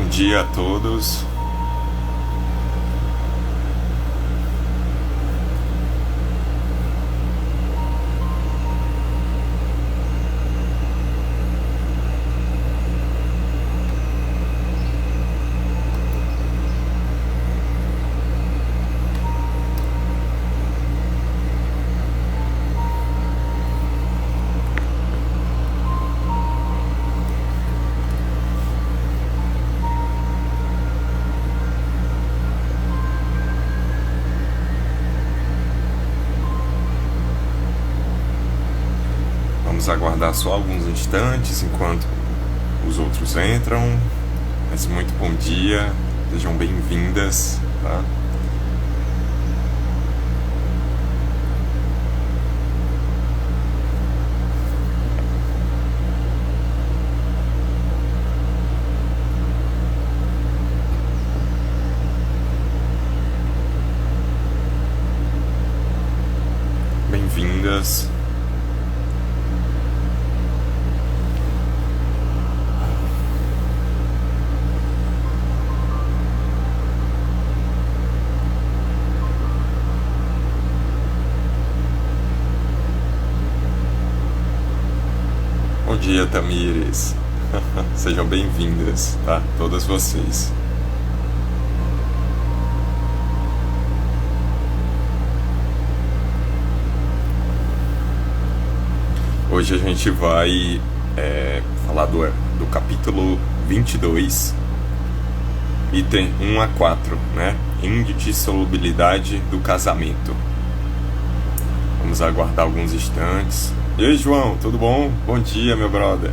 Bom dia a todos. Vamos aguardar só alguns instantes enquanto os outros entram. Mas muito bom dia, sejam bem-vindas, tá? Bem-vindas. Bom dia, Tamires. Sejam bem-vindas, tá? Todas vocês. Hoje a gente vai falar do capítulo 22, item 1 a 4, né? Indissolubilidade do casamento. Vamos aguardar alguns instantes. E aí, João, tudo bom? Bom dia, meu brother.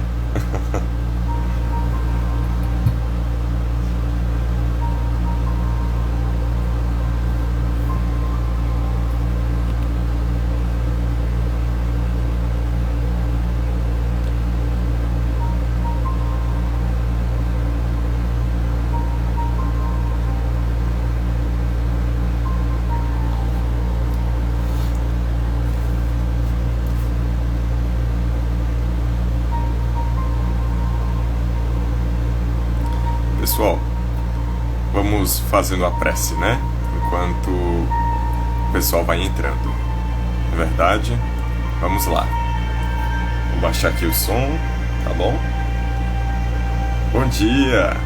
Pessoal, vamos fazendo a prece, né? Enquanto o pessoal vai entrando. Não é verdade? Vamos lá. Vou baixar aqui o som, tá bom? Bom dia!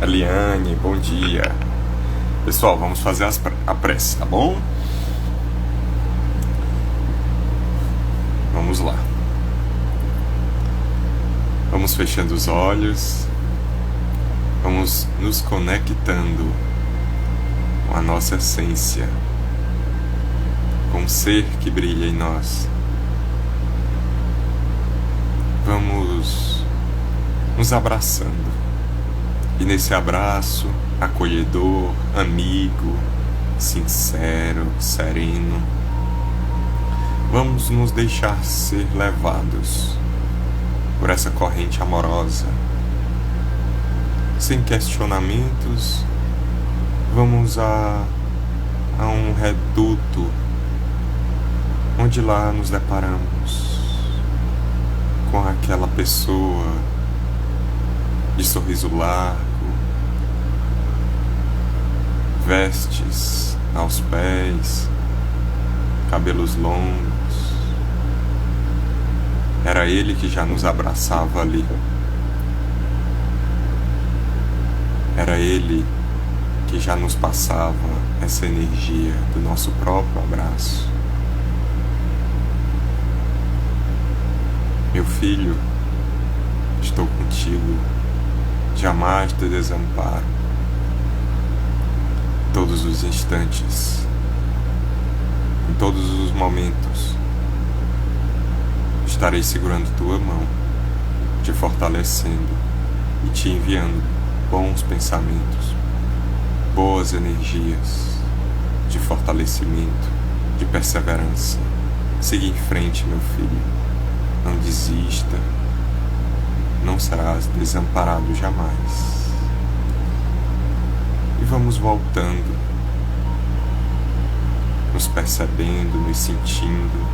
Eliane, bom dia! Pessoal, vamos fazer a prece, tá bom? Vamos lá. Vamos fechando os olhos. Vamos nos conectando com a nossa essência, com o ser que brilha em nós. Vamos nos abraçando. E nesse abraço acolhedor, amigo, sincero, sereno, vamos nos deixar ser levados por essa corrente amorosa. Sem questionamentos, vamos a um reduto, onde lá nos deparamos com aquela pessoa de sorriso largo, vestes aos pés, cabelos longos. Era ele que já nos abraçava ali. Era ele que já nos passava essa energia do nosso próprio abraço. Meu filho, estou contigo, jamais te desamparo. Todos os instantes, em todos os momentos, estarei segurando tua mão, te fortalecendo e te enviando bons pensamentos, boas energias de fortalecimento, de perseverança. Siga em frente, meu filho. Não desista. Não serás desamparado jamais. E vamos voltando, nos percebendo, nos sentindo,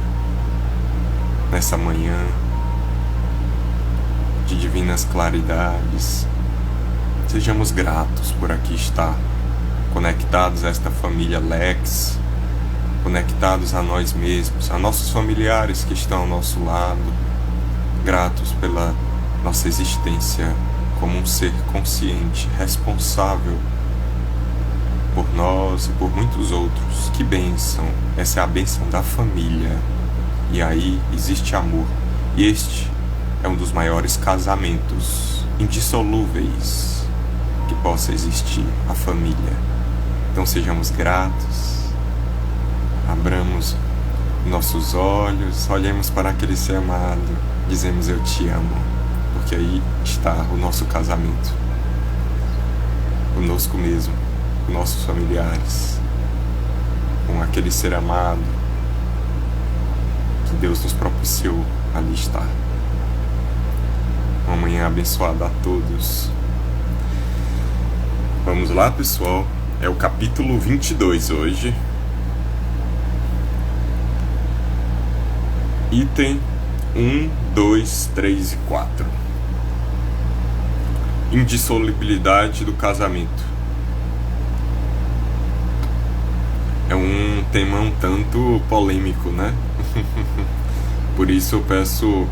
nessa manhã de divinas claridades. Sejamos gratos por aqui estar, conectados a esta família Lex, conectados a nós mesmos, a nossos familiares que estão ao nosso lado, gratos pela nossa existência como um ser consciente, responsável por nós e por muitos outros. Que bênção! Essa é a bênção da família. E aí existe amor. E este é um dos maiores casamentos indissolúveis que possa existir, a família. Então sejamos gratos, abramos nossos olhos, olhemos para aquele ser amado, dizemos eu te amo, porque aí está o nosso casamento, conosco mesmo, com nossos familiares, com aquele ser amado que Deus nos propiciou ali estar. Uma manhã abençoada a todos. Vamos lá, pessoal. É o capítulo 22 hoje. Item 1, 2, 3 e 4. Indissolubilidade do casamento. É um tema um tanto polêmico, né? Por isso eu peço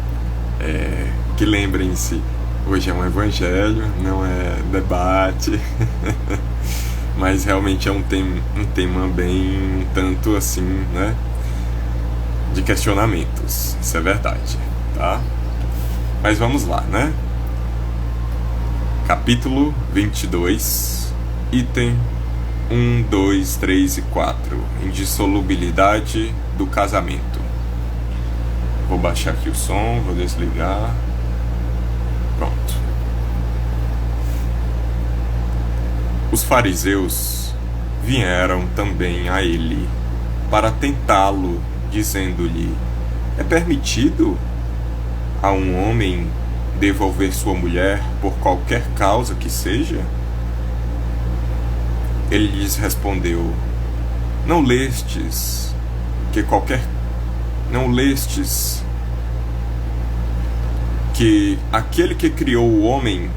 que lembrem-se, hoje é um evangelho, não é debate, mas realmente é um tema bem um tanto assim, né? De questionamentos, isso é verdade, tá? Mas vamos lá, né? Capítulo 22, item 1, 2, 3 e 4. Indissolubilidade do casamento. Vou baixar aqui o som, vou desligar. Pronto. Os fariseus vieram também a ele para tentá-lo, dizendo-lhe: é permitido a um homem devolver sua mulher por qualquer causa que seja? Ele lhes respondeu: não lestes que aquele que criou o homem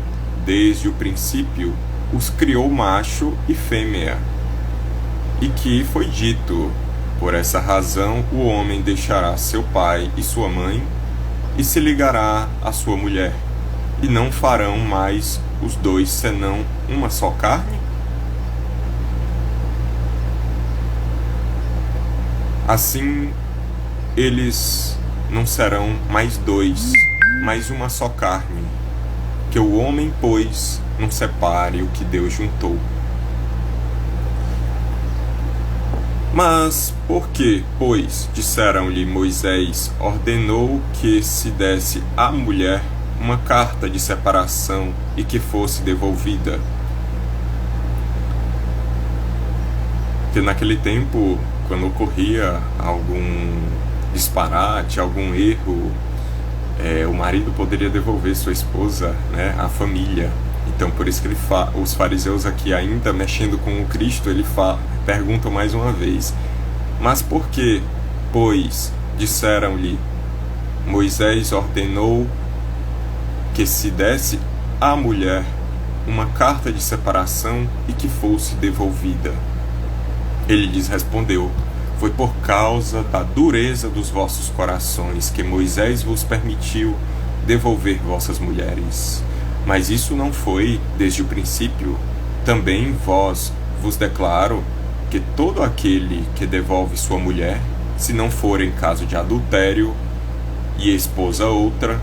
desde o princípio os criou macho e fêmea, e que foi dito: por essa razão o homem deixará seu pai e sua mãe e se ligará à sua mulher, e não farão mais os dois senão uma só carne? Assim eles não serão mais dois, mas uma só carne. Que o homem, pois, não separe o que Deus juntou. Mas por que, pois, disseram-lhe, Moisés ordenou que se desse à mulher uma carta de separação e que fosse devolvida? Porque naquele tempo, quando ocorria algum disparate, algum erro, o marido poderia devolver sua esposa, né, à família. Então, por isso que os fariseus aqui, ainda mexendo com o Cristo, perguntam mais uma vez: mas por que, pois, disseram-lhe, Moisés ordenou que se desse à mulher uma carta de separação e que fosse devolvida? Ele lhes respondeu: foi por causa da dureza dos vossos corações que Moisés vos permitiu devolver vossas mulheres. Mas isso não foi desde o princípio. Também vos declaro que todo aquele que devolve sua mulher, se não for em caso de adultério e esposa outra,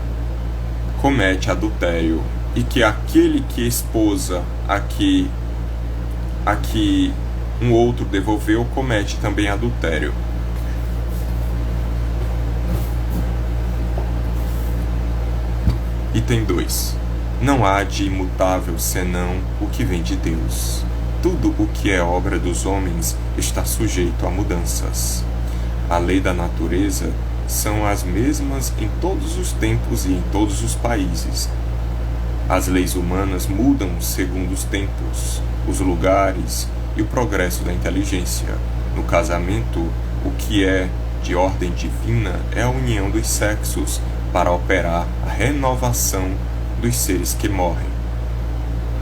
comete adultério, e que aquele que esposa a que um outro devolveu comete também adultério. Item 2. Não há de imutável senão o que vem de Deus. Tudo o que é obra dos homens está sujeito a mudanças. A lei da natureza são as mesmas em todos os tempos e em todos os países. As leis humanas mudam segundo os tempos, os lugares e o progresso da inteligência. No casamento, o que é de ordem divina é a união dos sexos para operar a renovação dos seres que morrem.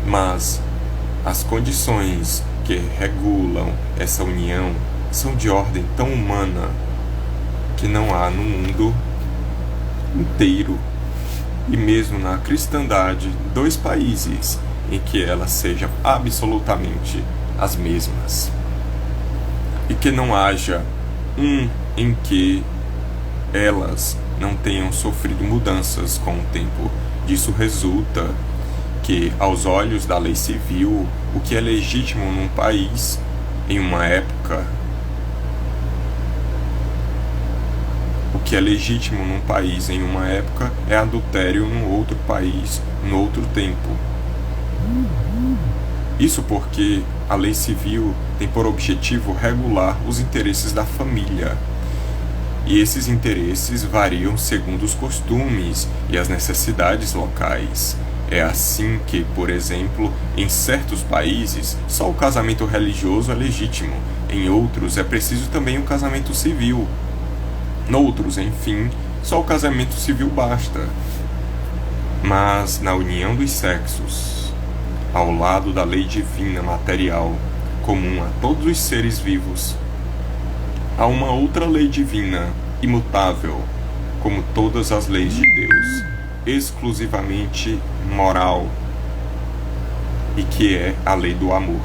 Mas as condições que regulam essa união são de ordem tão humana que não há no mundo inteiro e mesmo na cristandade 2 países em que elas sejam absolutamente as mesmas, e que não haja um em que elas não tenham sofrido mudanças com o tempo. Disso resulta que, aos olhos da lei civil, o que é legítimo num país, em uma época, é adultério num outro país, num outro tempo. Isso porque a lei civil tem por objetivo regular os interesses da família. E esses interesses variam segundo os costumes e as necessidades locais. É assim que, por exemplo, em certos países, só o casamento religioso é legítimo. Em outros, é preciso também o casamento civil. Noutros, enfim, só o casamento civil basta. Mas, na união dos sexos, ao lado da lei divina material, comum a todos os seres vivos, há uma outra lei divina, imutável, como todas as leis de Deus, exclusivamente moral, e que é a lei do amor.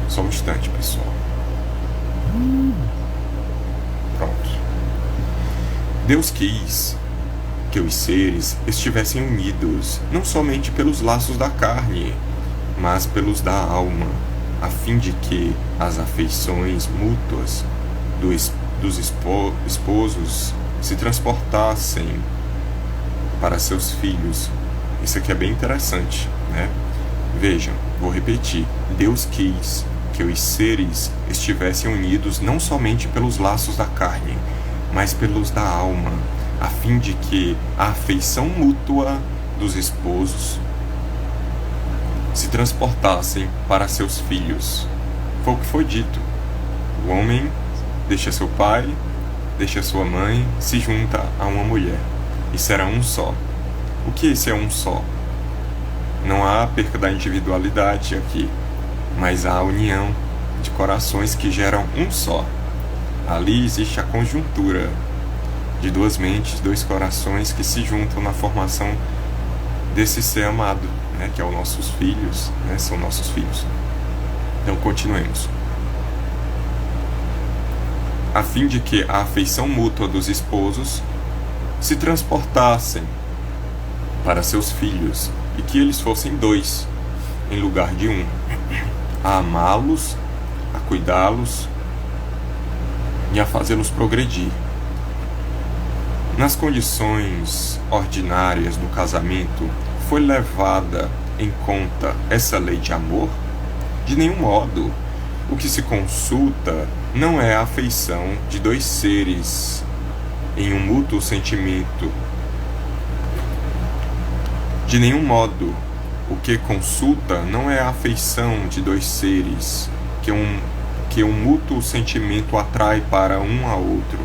Só um instante, pessoal. Pronto. Deus quis que os seres estivessem unidos, não somente pelos laços da carne, mas pelos da alma, a fim de que as afeições mútuas dos esposos se transportassem para seus filhos. Isso aqui é bem interessante, né? Vejam, vou repetir. Deus quis que os seres estivessem unidos não somente pelos laços da carne, mas pelos da alma, a fim de que a afeição mútua dos esposos se transportassem para seus filhos. Foi o que foi dito. O homem deixa seu pai, deixa sua mãe, se junta a uma mulher, e será um só. O que esse é um só? Não há perca da individualidade aqui, mas há a união de corações que geram um só. Ali existe a conjuntura de 2 mentes, 2 corações que se juntam na formação desse ser amado, né, que é os nossos filhos, né, são nossos filhos. Então continuemos. A fim de que a afeição mútua dos esposos se transportassem para seus filhos e que eles fossem 2 em lugar de 1, a amá-los, a cuidá-los e a fazê-los progredir. Nas condições ordinárias do casamento, foi levada em conta essa lei de amor? De nenhum modo. O que se consulta não é a afeição de 2 seres em um mútuo sentimento. De nenhum modo. O que consulta não é a afeição de 2 seres que um mútuo sentimento atrai para um ao outro,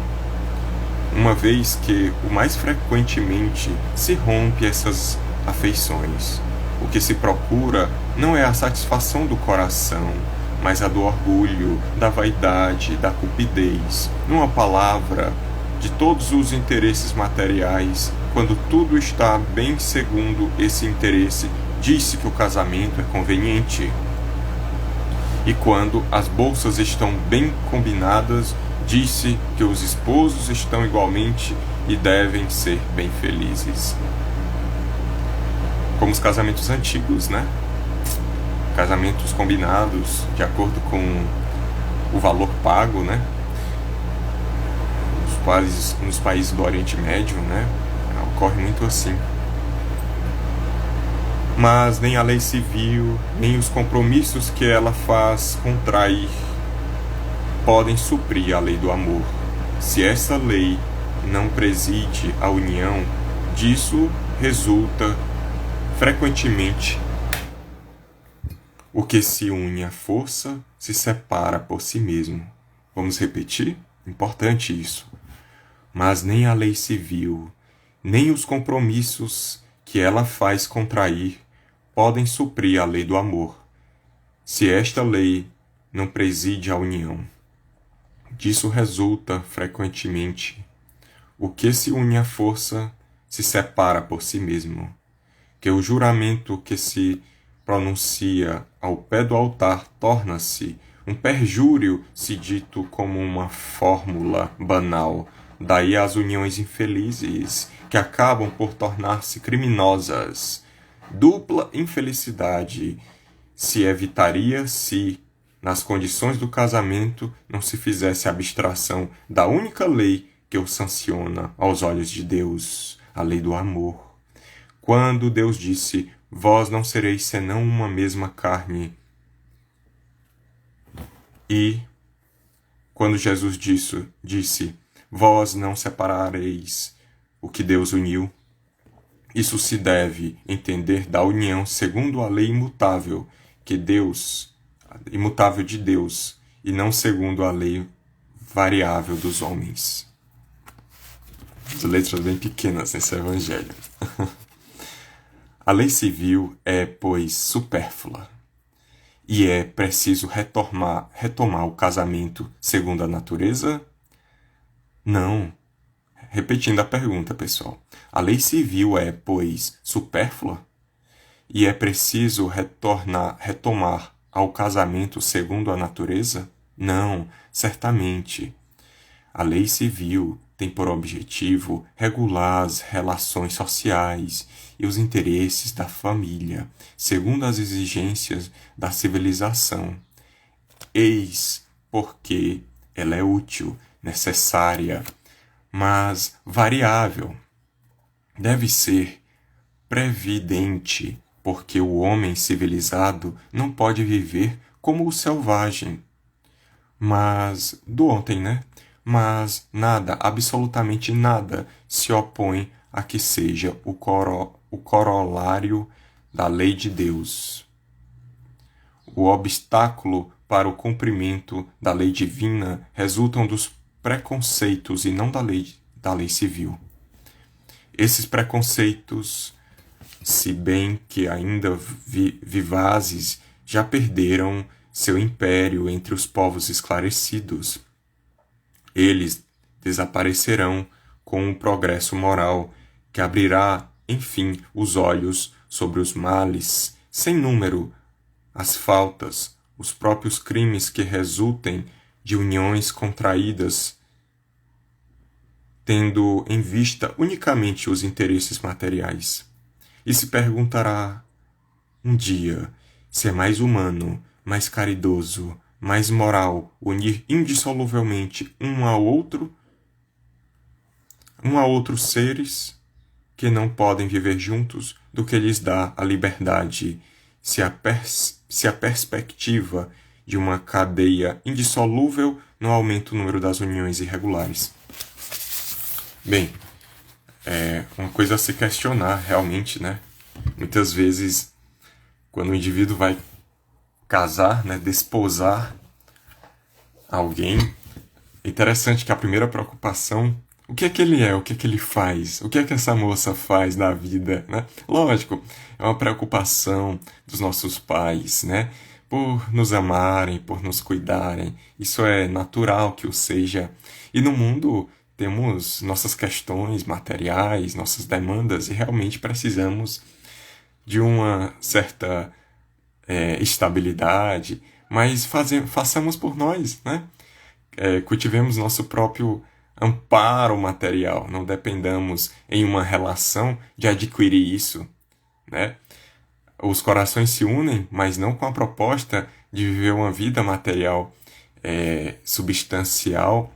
uma vez que o mais frequentemente se rompe essas afeições. O que se procura não é a satisfação do coração, mas a do orgulho, da vaidade, da cupidez. Numa palavra, de todos os interesses materiais. Quando tudo está bem segundo esse interesse, diz-se que o casamento é conveniente. E quando as bolsas estão bem combinadas, diz-se que os esposos estão igualmente e devem ser bem felizes. Como os casamentos antigos, né? Casamentos combinados de acordo com o valor pago, né? Nos países do Oriente Médio, né? Ocorre muito assim. Mas nem a lei civil, nem os compromissos que ela faz contrair podem suprir a lei do amor. Se essa lei não preside a união, disso resulta frequentemente o que se une à força se separa por si mesmo. Vamos repetir? Importante isso. Mas nem a lei civil, nem os compromissos que ela faz contrair podem suprir a lei do amor, se esta lei não preside a união. Disso resulta, frequentemente, o que se une à força se separa por si mesmo, que o juramento que se pronuncia ao pé do altar torna-se um perjúrio se dito como uma fórmula banal, daí as uniões infelizes, que acabam por tornar-se criminosas. Dupla infelicidade se evitaria se, nas condições do casamento, não se fizesse abstração da única lei que o sanciona aos olhos de Deus, a lei do amor. Quando Deus disse, vós não sereis senão uma mesma carne, e quando Jesus disse, vós não separareis o que Deus uniu, isso se deve entender da união segundo a lei imutável de Deus, e não segundo a lei variável dos homens. As letras bem pequenas nesse evangelho. A lei civil é, pois, supérflua, e é preciso retomar o casamento segundo a natureza? Não. Repetindo a pergunta, pessoal. A lei civil é, pois, supérflua? E é preciso retomar ao casamento segundo a natureza? Não, certamente. A lei civil tem por objetivo regular as relações sociais e os interesses da família, segundo as exigências da civilização. Eis porque ela é útil, necessária, mas variável. Deve ser previdente, porque o homem civilizado não pode viver como o selvagem. Mas, do ontem, né? Mas nada, absolutamente nada, se opõe a que seja o corolário da lei de Deus. O obstáculo para o cumprimento da lei divina resultam dos preconceitos e não da lei civil. Esses preconceitos, se bem que ainda vivazes, já perderam seu império entre os povos esclarecidos. Eles desaparecerão com o progresso moral, que abrirá, enfim, os olhos sobre os males, sem número, as faltas, os próprios crimes que resultem de uniões contraídas, tendo em vista unicamente os interesses materiais. E se perguntará um dia se é mais humano, mais caridoso, mais moral unir indissoluvelmente um a outros seres que não podem viver juntos do que lhes dá a liberdade, se a perspectiva de uma cadeia indissolúvel não aumenta o número das uniões irregulares. Bem, é uma coisa a se questionar realmente, né? Muitas vezes, quando o indivíduo vai casar, né, desposar alguém, é interessante que a primeira preocupação, o que é que ele é, o que é que ele faz, o que é que essa moça faz na vida, né? Lógico, é uma preocupação dos nossos pais, né? Por nos amarem, por nos cuidarem, isso é natural que o seja. E no mundo temos nossas questões materiais, nossas demandas, e realmente precisamos de uma certa estabilidade, mas façamos por nós, né? Cultivemos nosso próprio amparo material, não dependamos em uma relação de adquirir isso, né? Os corações se unem, mas não com a proposta de viver uma vida material substancial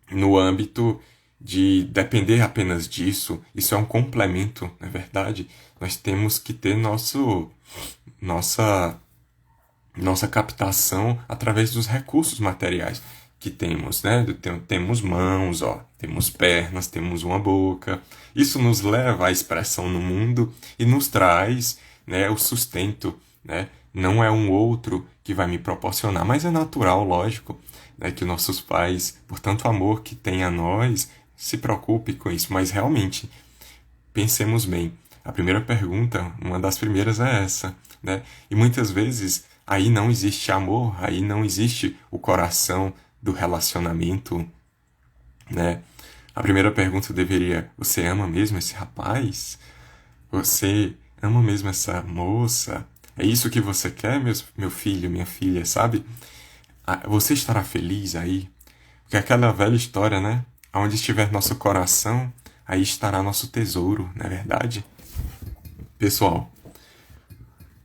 no âmbito de depender apenas disso. Isso é um complemento, não é verdade? Nós temos que ter nossa captação através dos recursos materiais que temos, né? Temos mãos, temos pernas, temos uma boca. Isso nos leva à expressão no mundo e nos traz, né, o sustento, né? Não é um outro que vai me proporcionar, mas é natural, lógico. né, que nossos pais, por tanto amor que têm a nós, se preocupe com isso. Mas realmente, pensemos bem. A primeira pergunta, uma das primeiras é essa, né? E muitas vezes aí não existe amor, aí não existe o coração do relacionamento, né? A primeira pergunta deveria: você ama mesmo esse rapaz? Você ama mesmo essa moça? É isso que você quer, meu filho, minha filha, sabe? Você estará feliz aí? Porque é aquela velha história, né? Onde estiver nosso coração, aí estará nosso tesouro, não é verdade? Pessoal,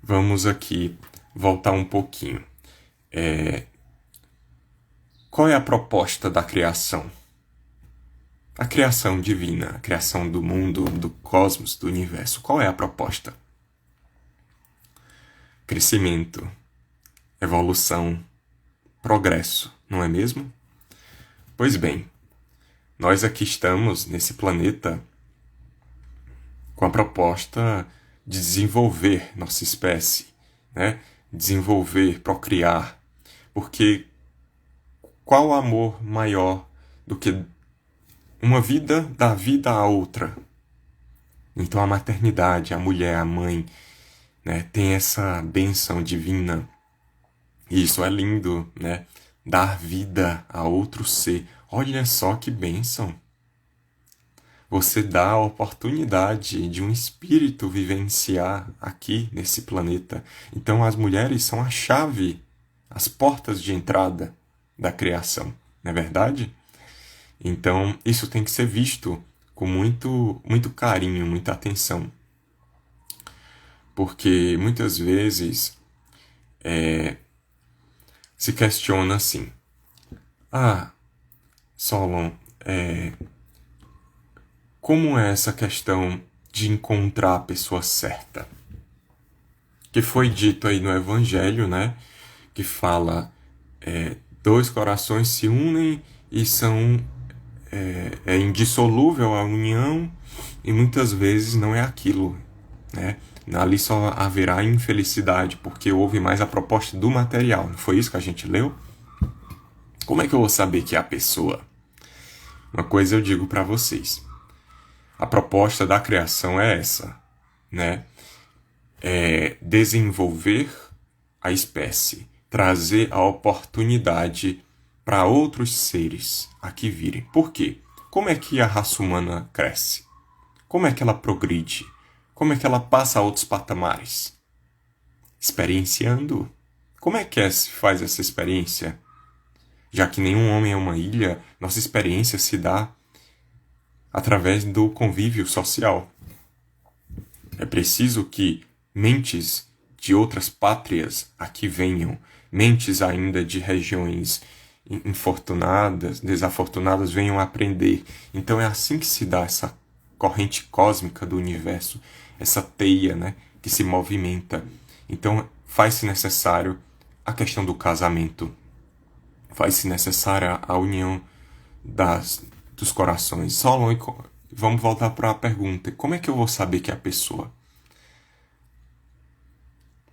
vamos aqui voltar um pouquinho. Qual é a proposta da criação? A criação divina, a criação do mundo, do cosmos, do universo. Qual é a proposta? Crescimento, evolução, progresso, não é mesmo? Pois bem, nós aqui estamos nesse planeta com a proposta de desenvolver nossa espécie, né? Desenvolver, procriar, porque qual amor maior do que uma vida dar vida à outra? Então a maternidade, a mulher, a mãe, né, tem essa bênção divina. E isso é lindo, né? Dar vida a outro ser. Olha só que bênção. Você dá a oportunidade de um espírito vivenciar aqui nesse planeta. Então as mulheres são a chave, as portas de entrada da criação, não é verdade? Então isso tem que ser visto com muito carinho, muita atenção. Porque muitas vezes se questiona assim: Solon, como é essa questão de encontrar a pessoa certa? Que foi dito aí no Evangelho, né? Que fala, dois corações se unem e são é indissolúvel a união, e muitas vezes não é aquilo, né? Ali só haverá infelicidade, porque houve mais a proposta do material. Não foi isso que a gente leu? Como é que eu vou saber que é a pessoa? Uma coisa eu digo para vocês. A proposta da criação é essa, né? É desenvolver a espécie, trazer a oportunidade para outros seres aqui virem. Por quê? Como é que a raça humana cresce? Como é que ela progride? Como é que ela passa a outros patamares? Experienciando. Como é que se faz essa experiência? Já que nenhum homem é uma ilha, nossa experiência se dá através do convívio social. É preciso que mentes de outras pátrias aqui venham, mentes ainda de regiões infortunadas, desafortunadas, venham aprender. Então é assim que se dá essa corrente cósmica do universo, essa teia, né, que se movimenta. Então faz-se necessário a questão do casamento, faz-se necessária a união dos corações. Solon, vamos voltar para a pergunta: como é que eu vou saber que é a pessoa?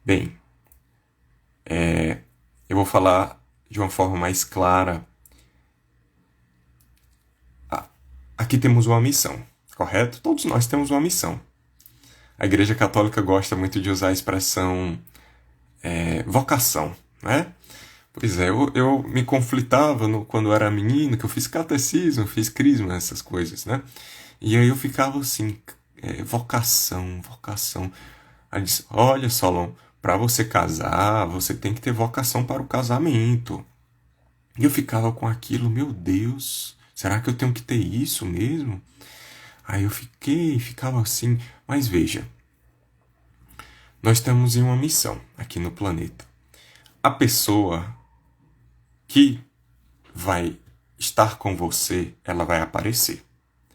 Bem, eu vou falar de uma forma mais clara. Aqui temos uma missão, correto? Todos nós temos uma missão. A Igreja Católica gosta muito de usar a expressão vocação, né? Pois é, eu me conflitava quando eu era menino, que eu fiz catecismo, fiz crisma, essas coisas, né? E aí eu ficava assim, vocação. Aí disse: olha, Solon, para você casar, você tem que ter vocação para o casamento. E eu ficava com aquilo: meu Deus, será que eu tenho que ter isso mesmo? Aí eu ficava assim. Mas veja, nós estamos em uma missão aqui no planeta. A pessoa que vai estar com você, ela vai aparecer.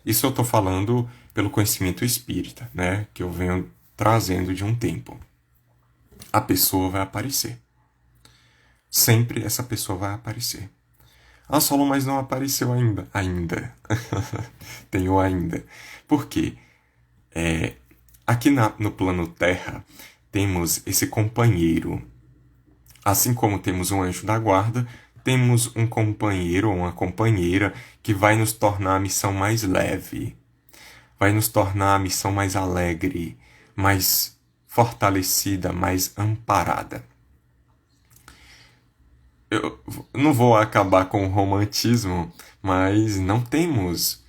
Isso eu estou falando pelo conhecimento espírita, né? Que eu venho trazendo de um tempo. A pessoa vai aparecer. Sempre essa pessoa vai aparecer. Solon, mas não apareceu ainda. Ainda. Tenho ainda. Por quê? Aqui no plano Terra, temos esse companheiro. Assim como temos um anjo da guarda, temos um companheiro ou uma companheira que vai nos tornar a missão mais leve, vai nos tornar a missão mais alegre, mais fortalecida, mais amparada. Eu não vou acabar com o romantismo, mas não temos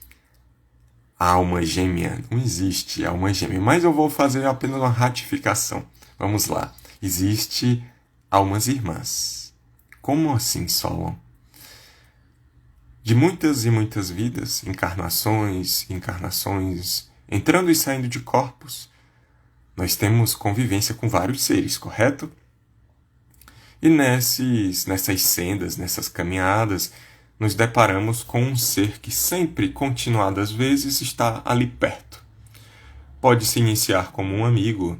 a alma gêmea, não existe alma gêmea, mas eu vou fazer apenas uma ratificação. Vamos lá. Existe almas irmãs. Como assim, Solon? De muitas e muitas vidas, encarnações, entrando e saindo de corpos, nós temos convivência com vários seres, correto? E nessas sendas, nessas caminhadas, nos deparamos com um ser que sempre, continuadas vezes, está ali perto. Pode se iniciar como um amigo,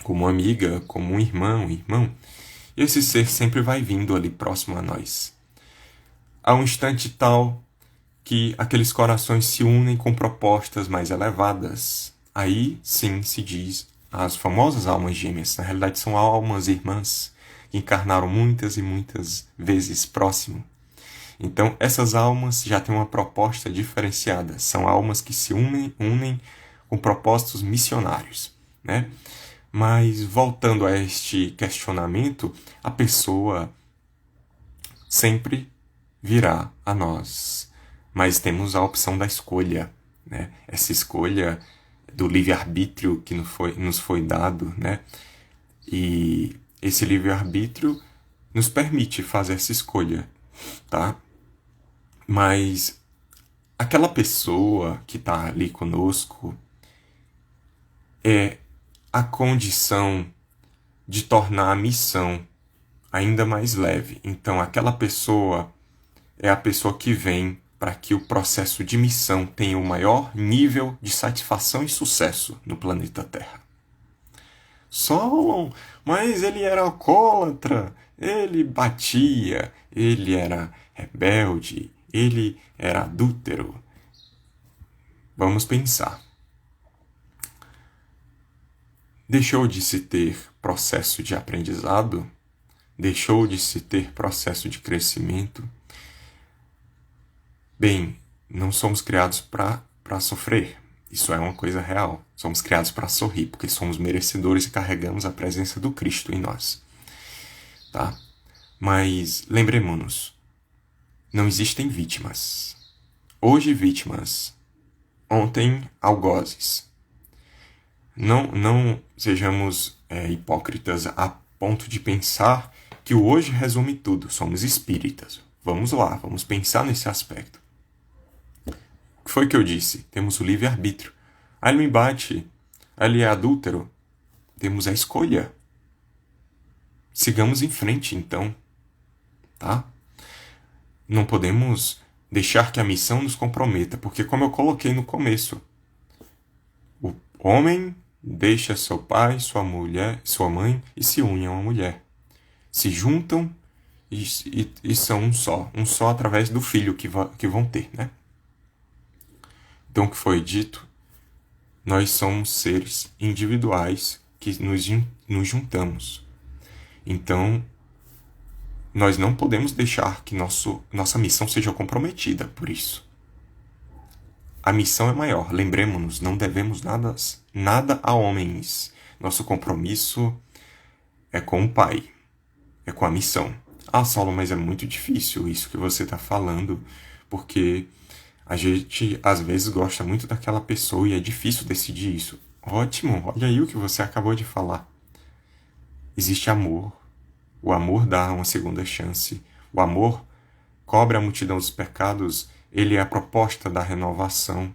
como uma amiga, como um irmão. E esse ser sempre vai vindo ali próximo a nós. Há um instante tal que aqueles corações se unem com propostas mais elevadas. Aí, sim, se diz as famosas almas gêmeas. Na realidade, são almas irmãs que encarnaram muitas e muitas vezes próximo. Então, essas almas já têm uma proposta diferenciada. São almas que se unem com propósitos missionários, né? Mas, voltando a este questionamento, a pessoa sempre virá a nós. Mas temos a opção da escolha, né? Essa escolha do livre-arbítrio que nos foi dado, né? E esse livre-arbítrio nos permite fazer essa escolha, tá? Mas aquela pessoa que está ali conosco é a condição de tornar a missão ainda mais leve. Então, aquela pessoa é a pessoa que vem para que o processo de missão tenha o maior nível de satisfação e sucesso no planeta Terra. Solon, mas ele era alcoólatra, ele batia, ele era rebelde, ele era adúltero. Vamos pensar. Deixou de se ter processo de aprendizado? Deixou de se ter processo de crescimento? Bem, não somos criados para sofrer. Isso é uma coisa real. Somos criados para sorrir, porque somos merecedores e carregamos a presença do Cristo em nós. Tá? Mas lembremos-nos, não existem vítimas. Hoje vítimas, ontem algozes. Não sejamos hipócritas a ponto de pensar que o hoje resume tudo. Somos espíritas. Vamos lá, vamos pensar nesse aspecto. O que foi que eu disse? Temos o livre-arbítrio. Aí ele me bate, aí ele é adúltero. Temos a escolha. Sigamos em frente, então. Tá? Não podemos deixar que a missão nos comprometa, porque como eu coloquei no começo, o homem deixa seu pai, sua mulher, sua mãe e se une a uma mulher. Se juntam e são um só através do filho que vão ter, né? Então, o que foi dito? Nós somos seres individuais que nos juntamos. Então, nós não podemos deixar que nossa missão seja comprometida por isso. A missão é maior. Lembremos-nos, não devemos nada a homens. Nosso compromisso é com o Pai, é com a missão. Ah, Saulo, mas é muito difícil isso que você está falando, porque a gente, às vezes, gosta muito daquela pessoa e é difícil decidir isso. Ótimo, olha aí o que você acabou de falar. Existe amor. O amor dá uma segunda chance. O amor cobre a multidão dos pecados. Ele é a proposta da renovação.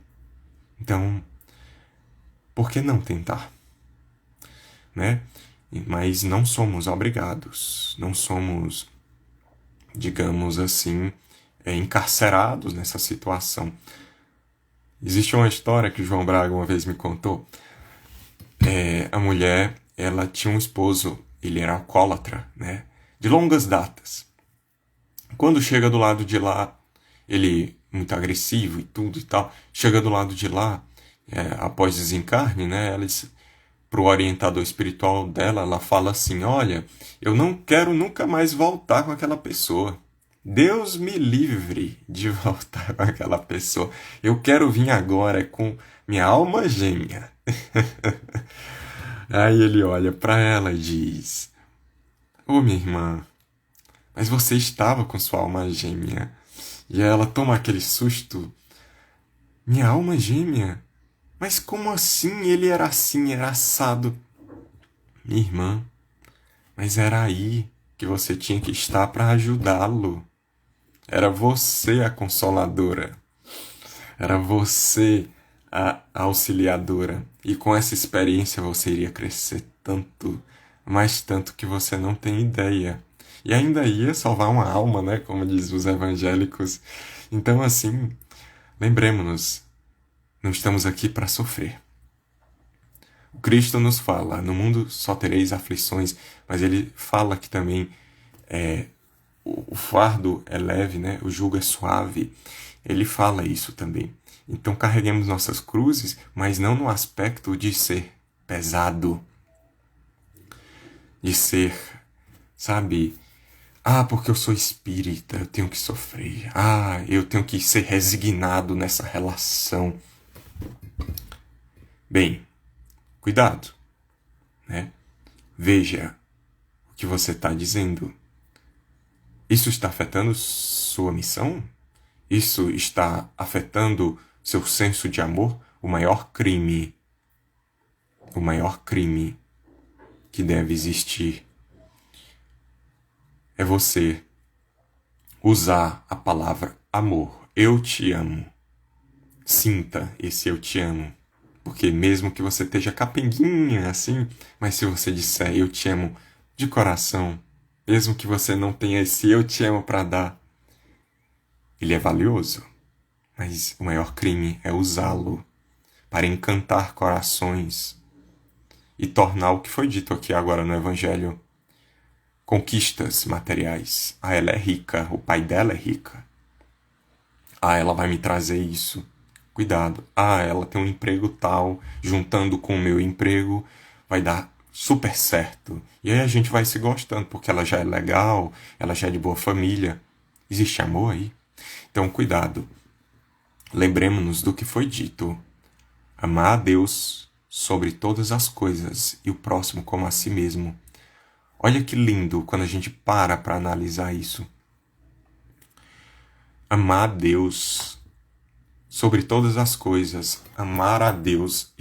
Então, por que não tentar? Né? Mas não somos obrigados. Não somos, digamos assim, encarcerados nessa situação. Existe uma história que o João Braga uma vez me contou. A mulher, ela tinha um esposo, ele era alcoólatra, né? De longas datas. Quando chega do lado de lá, ele muito agressivo e tudo e tal, chega do lado de lá, após desencarne, né? Para o orientador espiritual dela, ela fala assim, olha, eu não quero nunca mais voltar com aquela pessoa. Deus me livre de voltar com aquela pessoa. Eu quero vir agora com minha alma gêmea. Aí ele olha para ela e diz: Ô minha irmã, mas você estava com sua alma gêmea. E ela toma aquele susto. Minha alma gêmea? Mas como assim? Ele era assim, era assado. Minha irmã, mas era aí que você tinha que estar para ajudá-lo. Era você a consoladora. Era você a auxiliadora. E com essa experiência você iria crescer tanto, mas tanto que você não tem ideia. E ainda ia salvar uma alma, né? Como diz os evangélicos. Então, assim, lembremos-nos, não estamos aqui para sofrer. O Cristo nos fala, no mundo só tereis aflições, mas ele fala que também o fardo é leve, né? O jugo é suave. Ele fala isso também. Então carreguemos nossas cruzes, mas não no aspecto de ser pesado, de ser, sabe, porque eu sou espírita, eu tenho que sofrer. Eu tenho que ser resignado nessa relação. Bem, cuidado, né? Veja o que você está dizendo. Isso está afetando sua missão? Isso está afetando seu senso de amor? O maior crime que deve existir é você usar a palavra amor. Eu te amo. Sinta esse eu te amo. Porque mesmo que você esteja capenguinha assim, mas se você disser eu te amo de coração, mesmo que você não tenha esse eu te amo para dar, ele é valioso. Mas o maior crime é usá-lo para encantar corações e tornar o que foi dito aqui agora no Evangelho conquistas materiais. Ela é rica, o pai dela é rica. Ela vai me trazer isso. Cuidado. Ela tem um emprego tal, juntando com o meu emprego, vai dar super certo. E aí a gente vai se gostando, porque ela já é legal, ela já é de boa família. Existe amor aí? Então, cuidado. Lembremos-nos do que foi dito. Amar a Deus sobre todas as coisas e o próximo como a si mesmo. Olha que lindo quando a gente para analisar isso. Amar a Deus sobre todas as coisas. Amar a Deus.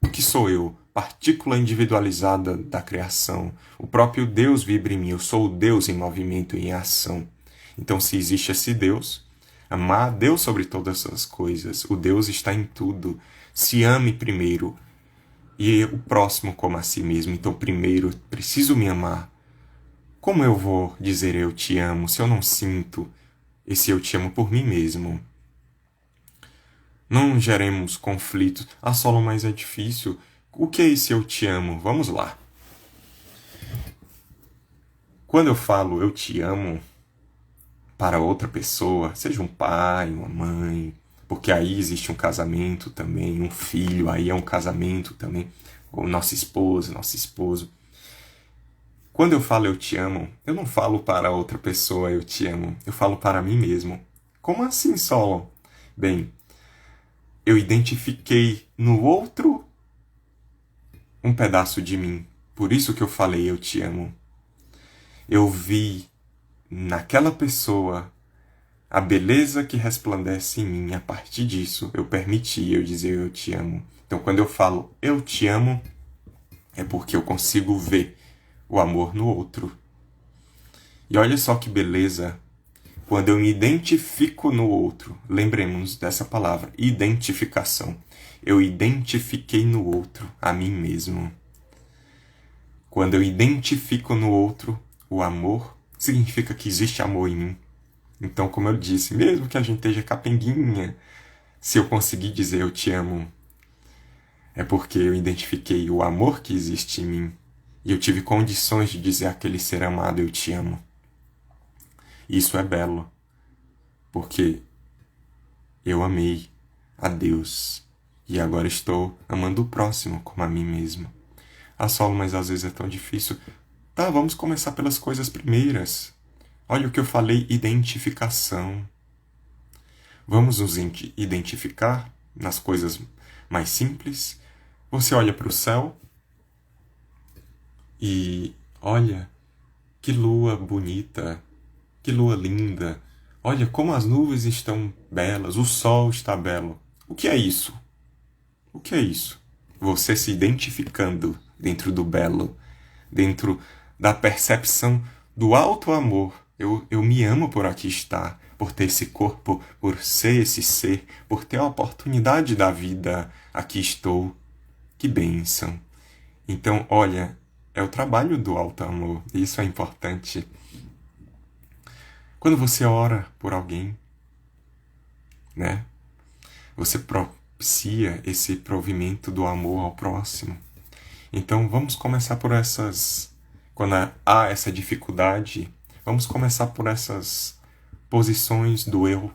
O que sou eu? Partícula individualizada da criação. O próprio Deus vibra em mim. Eu sou o Deus em movimento e em ação. Então, se existe esse Deus, amar a Deus sobre todas as coisas. O Deus está em tudo. Se ame primeiro. E o próximo como a si mesmo. Então, primeiro, preciso me amar. Como eu vou dizer eu te amo se eu não sinto esse eu te amo por mim mesmo? Não geremos conflitos. Solo, mas é difícil. O que é esse eu te amo? Vamos lá. Quando eu falo eu te amo para outra pessoa, seja um pai, uma mãe, porque aí existe um casamento também, um filho, aí é um casamento também, ou nossa esposa, nosso esposo. Quando eu falo eu te amo, eu não falo para outra pessoa eu te amo, eu falo para mim mesmo. Como assim, Solon? Bem, eu identifiquei no outro um pedaço de mim, por isso que eu falei eu te amo. Eu vi naquela pessoa a beleza que resplandece em mim. A partir disso, eu permiti eu dizer eu te amo. Então, quando eu falo eu te amo, é porque eu consigo ver o amor no outro. E olha só que beleza, quando eu me identifico no outro. Lembremos dessa palavra, identificação. Eu identifiquei no outro a mim mesmo. Quando eu identifico no outro o amor, significa que existe amor em mim. Então, como eu disse, mesmo que a gente esteja capenguinha, se eu conseguir dizer eu te amo, é porque eu identifiquei o amor que existe em mim e eu tive condições de dizer àquele ser amado eu te amo. Isso é belo, porque eu amei a Deus e agora estou amando o próximo como a mim mesmo. Solo, mas às vezes é tão difícil. Vamos começar pelas coisas primeiras. Olha o que eu falei, identificação. Vamos nos identificar nas coisas mais simples. Você olha para o céu e olha que lua bonita, que lua linda. Olha como as nuvens estão belas, o sol está belo. O que é isso? O que é isso? Você se identificando dentro do belo, dentro da percepção do alto amor. Eu me amo por aqui estar, por ter esse corpo, por ser esse ser, por ter a oportunidade da vida. Aqui estou. Que bênção. Então, olha, é o trabalho do alto amor. Isso é importante. Quando você ora por alguém, né? Você propicia esse provimento do amor ao próximo. Então, vamos começar por essas... Quando há essa dificuldade, vamos começar por essas posições do eu.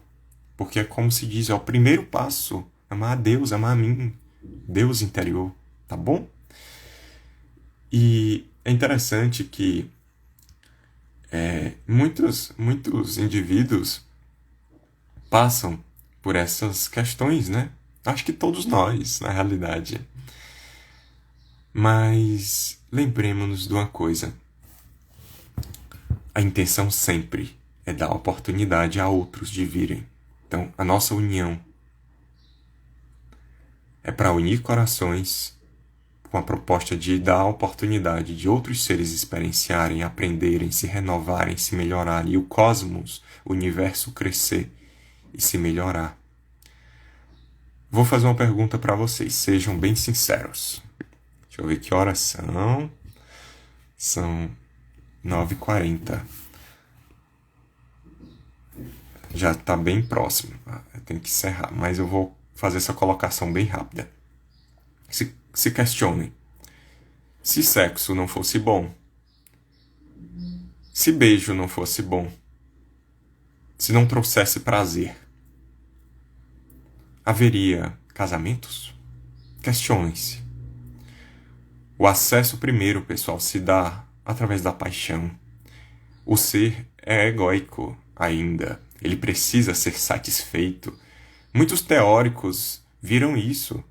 Porque é como se diz, é o primeiro passo. Amar a Deus, amar a mim. Deus interior, tá bom? E é interessante que muitos indivíduos passam por essas questões, né? Acho que todos nós, na realidade. Mas lembremos-nos de uma coisa. A intenção sempre é dar oportunidade a outros de virem. Então, a nossa união é para unir corações com a proposta de dar a oportunidade de outros seres experienciarem, aprenderem, se renovarem, se melhorarem, e o cosmos, o universo crescer e se melhorar. Vou fazer uma pergunta para vocês, sejam bem sinceros. Deixa eu ver que horas são. São 9h40. Já está bem próximo. Eu tenho que encerrar, mas eu vou fazer essa colocação bem rápida. Se questionem. Se sexo não fosse bom, se beijo não fosse bom, se não trouxesse prazer, haveria casamentos? Questionem-se. O acesso primeiro, pessoal, se dá através da paixão. O ser é egóico ainda. Ele precisa ser satisfeito. Muitos teóricos viram isso.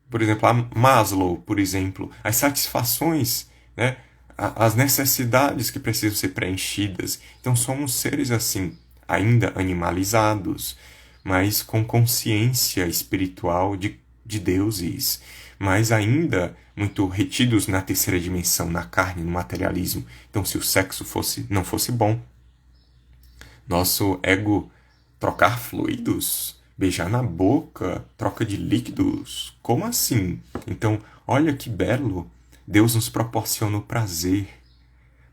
Por exemplo, a Maslow, por exemplo, as satisfações, né? As necessidades que precisam ser preenchidas. Então somos seres assim, ainda animalizados, mas com consciência espiritual de deuses, mas ainda muito retidos na terceira dimensão, na carne, no materialismo. Então se o sexo não fosse bom, nosso ego trocar fluidos, beijar na boca, troca de líquidos, como assim? Então, olha que belo, Deus nos proporciona o prazer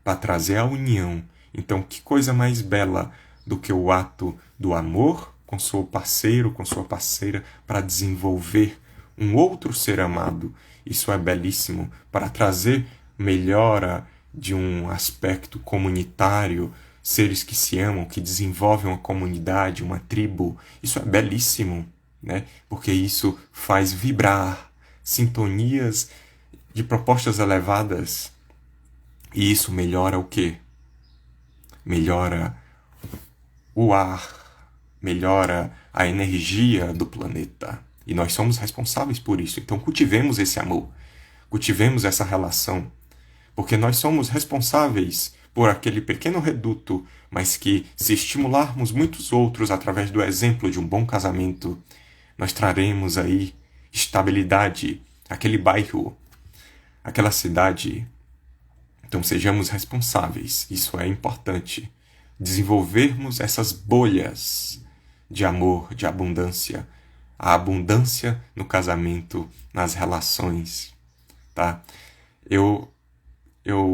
para trazer a união. Então, que coisa mais bela do que o ato do amor com seu parceiro, com sua parceira, para desenvolver um outro ser amado. Isso é belíssimo, para trazer melhora de um aspecto comunitário, seres que se amam, que desenvolvem uma comunidade, uma tribo. Isso é belíssimo, né? Porque isso faz vibrar sintonias de propostas elevadas. E isso melhora o quê? Melhora o ar, melhora a energia do planeta. E nós somos responsáveis por isso. Então cultivemos esse amor, cultivemos essa relação, porque nós somos responsáveis por aquele pequeno reduto, mas que, se estimularmos muitos outros através do exemplo de um bom casamento, nós traremos aí estabilidade, aquele bairro, aquela cidade. Então sejamos responsáveis, isso é importante. Desenvolvermos essas bolhas de amor, de abundância, a abundância no casamento, nas relações, tá? Eu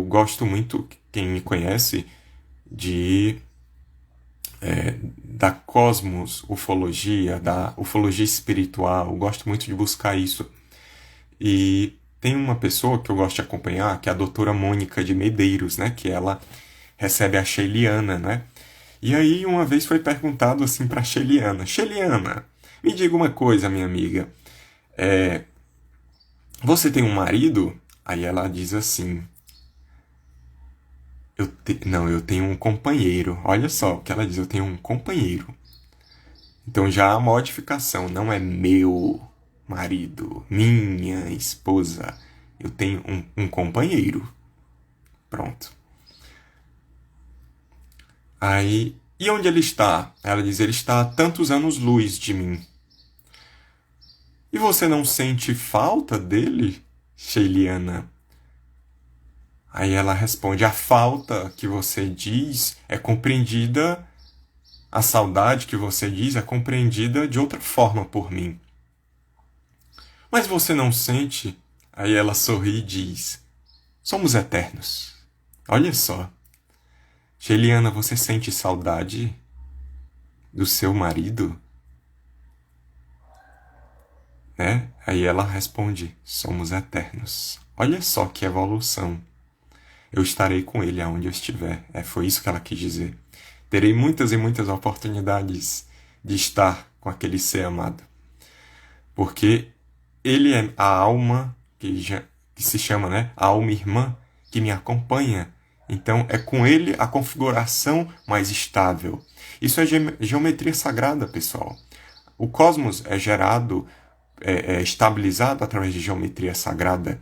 gosto muito, quem me conhece, da cosmos ufologia, da ufologia espiritual. Eu gosto muito de buscar isso. E tem uma pessoa que eu gosto de acompanhar, que é a doutora Mônica de Medeiros, né? Que ela recebe a Sheiliana, né? E aí uma vez foi perguntado assim para Sheiliana: Sheiliana, me diga uma coisa, minha amiga. Você tem um marido? Aí ela diz assim: Não, eu tenho um companheiro. Olha só o que ela diz, eu tenho um companheiro. Então já há modificação, não é meu marido, minha esposa. Eu tenho um companheiro. Pronto. Aí, e onde ele está? Ela diz, ele está a tantos anos-luz de mim. E você não sente falta dele, Sheiliana? Aí ela responde, a falta que você diz é compreendida, a saudade que você diz é compreendida de outra forma por mim. Mas você não sente? Aí ela sorri e diz, somos eternos. Olha só. Sheiliana, você sente saudade do seu marido? Né? Aí ela responde, somos eternos. Olha só que evolução. Eu estarei com ele aonde eu estiver. Foi isso que ela quis dizer. Terei muitas e muitas oportunidades de estar com aquele ser amado. Porque ele é a alma que se chama, né? A alma irmã que me acompanha. Então, é com ele a configuração mais estável. Isso é geometria sagrada, pessoal. O cosmos é gerado, é estabilizado através de geometria sagrada.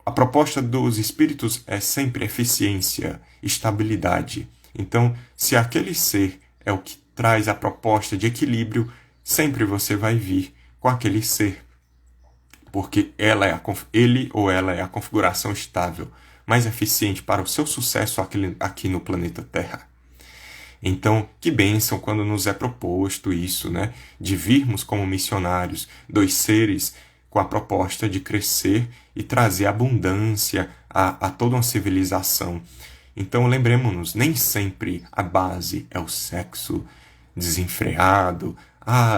A proposta dos espíritos é sempre eficiência, estabilidade. Então, se aquele ser é o que traz a proposta de equilíbrio, sempre você vai vir com aquele ser. Porque ele ou ela é a configuração estável, mais eficiente para o seu sucesso aqui no planeta Terra. Então, que bênção quando nos é proposto isso, né? De virmos como missionários, dois seres com a proposta de crescer e trazer abundância a toda uma civilização. Então, lembremos-nos, nem sempre a base é o sexo desenfreado.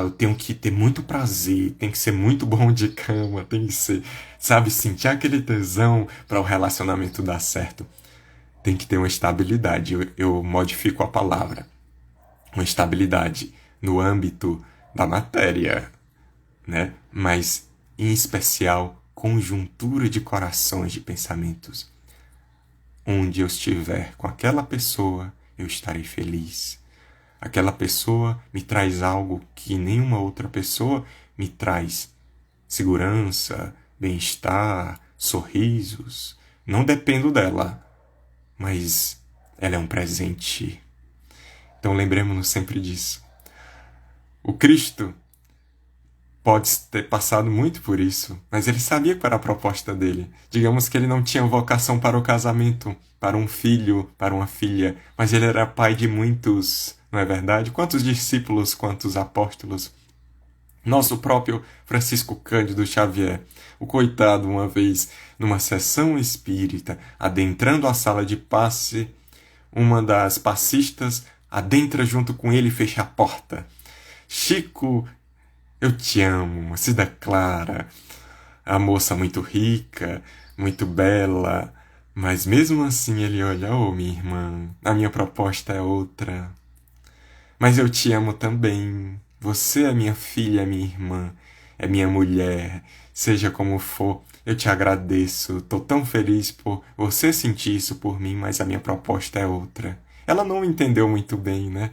Eu tenho que ter muito prazer, tem que ser muito bom de cama, tem que ser, sentir aquele tesão para o relacionamento dar certo. Tem que ter uma estabilidade, eu modifico a palavra. Uma estabilidade no âmbito da matéria, né? Mas, em especial, conjuntura de corações, de pensamentos. Onde eu estiver com aquela pessoa, eu estarei feliz. Aquela pessoa me traz algo que nenhuma outra pessoa me traz. Segurança, bem-estar, sorrisos. Não dependo dela, mas ela é um presente. Então lembremos-nos sempre disso. O Cristo pode ter passado muito por isso, mas ele sabia qual era a proposta dele. Digamos que ele não tinha vocação para o casamento, para um filho, para uma filha, mas ele era pai de muitos, não é verdade? Quantos discípulos, quantos apóstolos? Nosso próprio Francisco Cândido Xavier, o coitado, uma vez, numa sessão espírita, adentrando a sala de passe, uma das passistas adentra junto com ele e fecha a porta. Chico, eu te amo, se declara. A moça muito rica, muito bela, mas mesmo assim ele olha, minha irmã, a minha proposta é outra. Mas eu te amo também. Você é minha filha, minha irmã, é minha mulher, seja como for, eu te agradeço. Estou tão feliz por você sentir isso por mim, mas a minha proposta é outra. Ela não entendeu muito bem, né?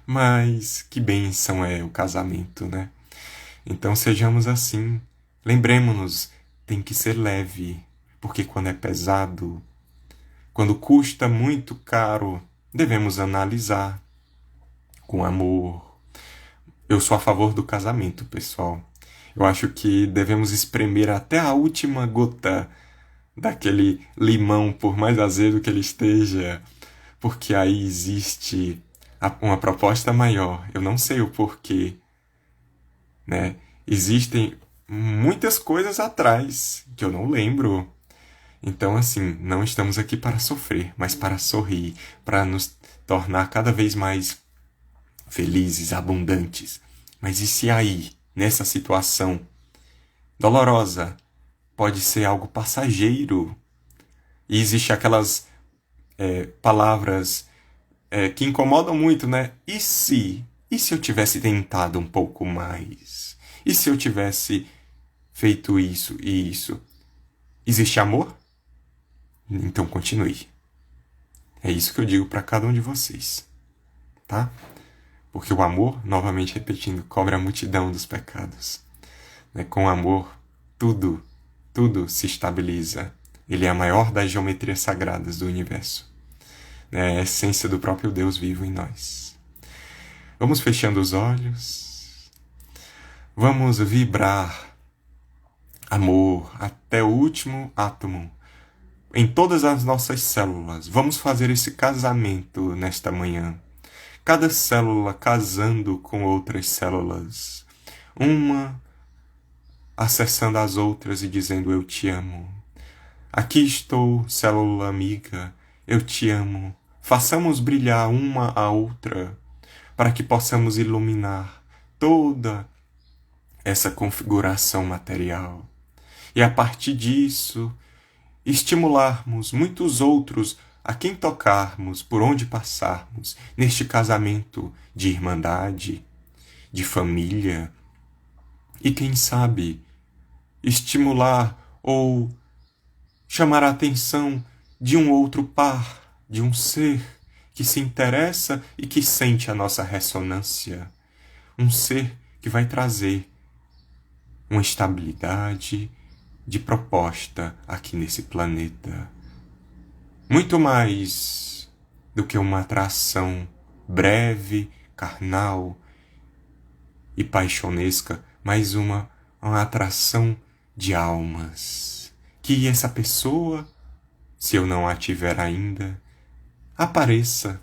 Mas que bênção é o casamento, né? Então sejamos assim. Lembremos-nos, tem que ser leve, porque quando é pesado, quando custa muito caro, devemos analisar com amor. Eu sou a favor do casamento, pessoal. Eu acho que devemos espremer até a última gota daquele limão, por mais azedo que ele esteja, porque aí existe uma proposta maior. Eu não sei o porquê, né? Existem muitas coisas atrás que eu não lembro. Então, assim, não estamos aqui para sofrer, mas para sorrir, para nos tornar cada vez mais felizes, abundantes. Mas e se aí, nessa situação dolorosa, pode ser algo passageiro? E existe aquelas palavras que incomodam muito, né? E se? E se eu tivesse tentado um pouco mais? E se eu tivesse feito isso e isso? Existe amor? Então continue. É isso que eu digo para cada um de vocês, tá? Porque o amor, novamente repetindo, cobre a multidão dos pecados. Com amor, tudo se estabiliza. Ele é a maior das geometrias sagradas do universo. É a essência do próprio Deus vivo em nós. Vamos fechando os olhos. Vamos vibrar amor até o último átomo em todas as nossas células. Vamos fazer esse casamento nesta manhã. Cada célula casando com outras células. Uma acessando as outras e dizendo eu te amo. Aqui estou, célula amiga, eu te amo. Façamos brilhar uma a outra para que possamos iluminar toda essa configuração material. E a partir disso, estimularmos muitos outros a quem tocarmos, por onde passarmos, neste casamento de irmandade, de família. E quem sabe, estimular ou chamar a atenção de um outro par, de um ser que se interessa e que sente a nossa ressonância. Um ser que vai trazer uma estabilidade de proposta aqui nesse planeta. Muito mais do que uma atração breve, carnal e paixonesca, mas uma atração de almas. Que essa pessoa, se eu não a tiver ainda, apareça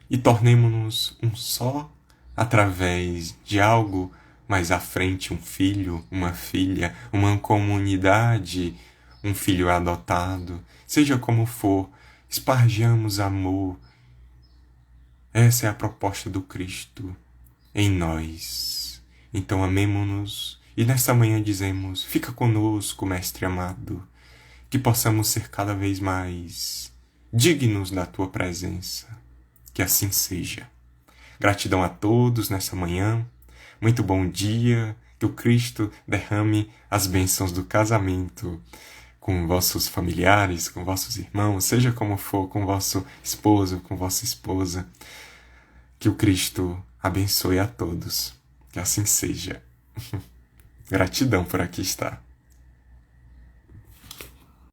e tornemo-nos um só através de algo mais à frente, um filho, uma filha, uma comunidade, um filho adotado, seja como for, esparjamos amor. Essa é a proposta do Cristo em nós. Então amemo-nos e nesta manhã dizemos, fica conosco, Mestre amado, que possamos ser cada vez mais dignos da Tua presença. Que assim seja. Gratidão a todos nessa manhã. Muito bom dia. Que o Cristo derrame as bênçãos do casamento com vossos familiares, com vossos irmãos, seja como for, com vosso esposo, com vossa esposa. Que o Cristo abençoe a todos. Que assim seja. Gratidão por aqui estar.